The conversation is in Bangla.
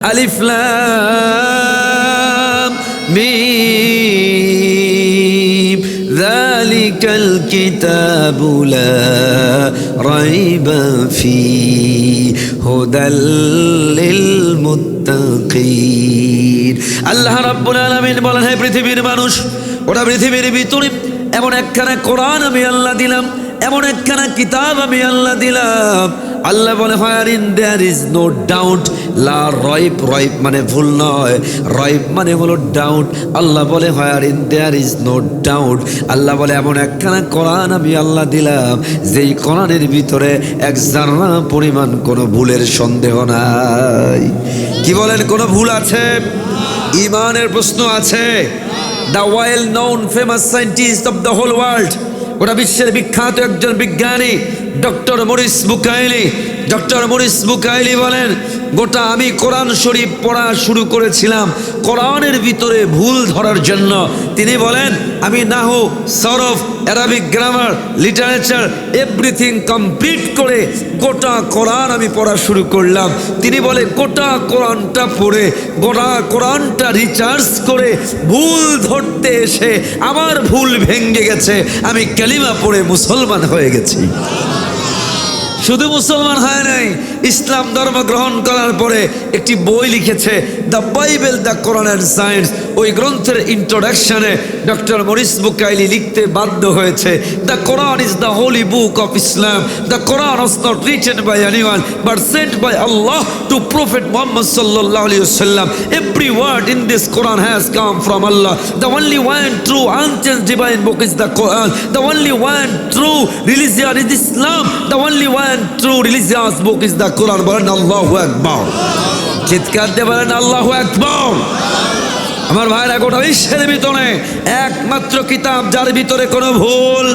আলিফ লাম মিম যালিকাল কিতাবু লা রাইবা ফীহি হুদাল লিল মুত্তাকিন। আল্লাহ রাব্বুল আলামিন বলেন, হে পৃথিবীর মানুষ, ওটা পৃথিবীর ভিতরে এমন একখানা কোরআন আমি আল্লাহ দিলাম, এমন একখানা কিতাব আমি আল্লাহ দিলাম। আল্লাহ বলে, wherein there is no doubt, লা রয়ব, রয়ব মানে ভুল নয়, রয়ব মানে হলো ডাউট। আল্লাহ বলে wherein there is no doubt, আল্লাহ বলে এমন একখানা কোরআন আমি আল্লাহ দিলাম যেই কোরআনের ভিতরে এক জাররা পরিমাণ কোনো ভুলের সন্দেহ নাই। কি বলেন, কোনো ভুল আছে? ইমানের প্রশ্ন আছে? The well known famous scientist of the whole world, ওরা বিশ্বের বিখ্যাত একজন বিজ্ঞানী doctor Maurice Bucaille. Doctor Maurice Bucaille বলেন, গোটা আমি কোরআন শরীফ পড়া শুরু করেছিলাম কোরআনের ভিতরে ভুল ধরার জন্য। তিনি বলেন, আমি নাহু, সরফ, Arabic grammar, literature everything complete করে গোটা কোরআন আমি পড়া শুরু করলাম। তিনি বলে, গোটা কোরআনটা পড়ে, গোটা কোরআনটা রিচার্জ করে ভুল ধরতে এসে আমার ভুল ভেঙে গেছে, আমি কালিমা পড়ে মুসলমান হয়ে গেছি। শুধু মুসলমান হয় নাই, ইসলাম ধর্ম গ্রহণ করার পরে একটি বই লিখেছে, the Bible, the Quran and science. ওই গ্রন্থের ইন্ট্রোডাকশনে ডক্টর মরিস বুকাইলি লিখতে বাধ্য হয়েছে, the Quran is the holy book of Islam, the Quran was not written by anyone but sent by Allah to prophet Muhammad সাল্লাল্লাহু আলাইহি ওয়াসাল্লাম। Every word in this Quran has come from Allah. The only one true unchanged divine book is the Quran. The only one true religion is Islam. The only one true religious book is the Quran. বলেন আল্লাহু আকবার। চিৎকার দিয়ে বলেন আল্লাহু আকবার। আমার ভাইরা, গোটা বিশ্বের ভিতরে একমাত্র কিতাব যার ভিতরে কোনো ভুল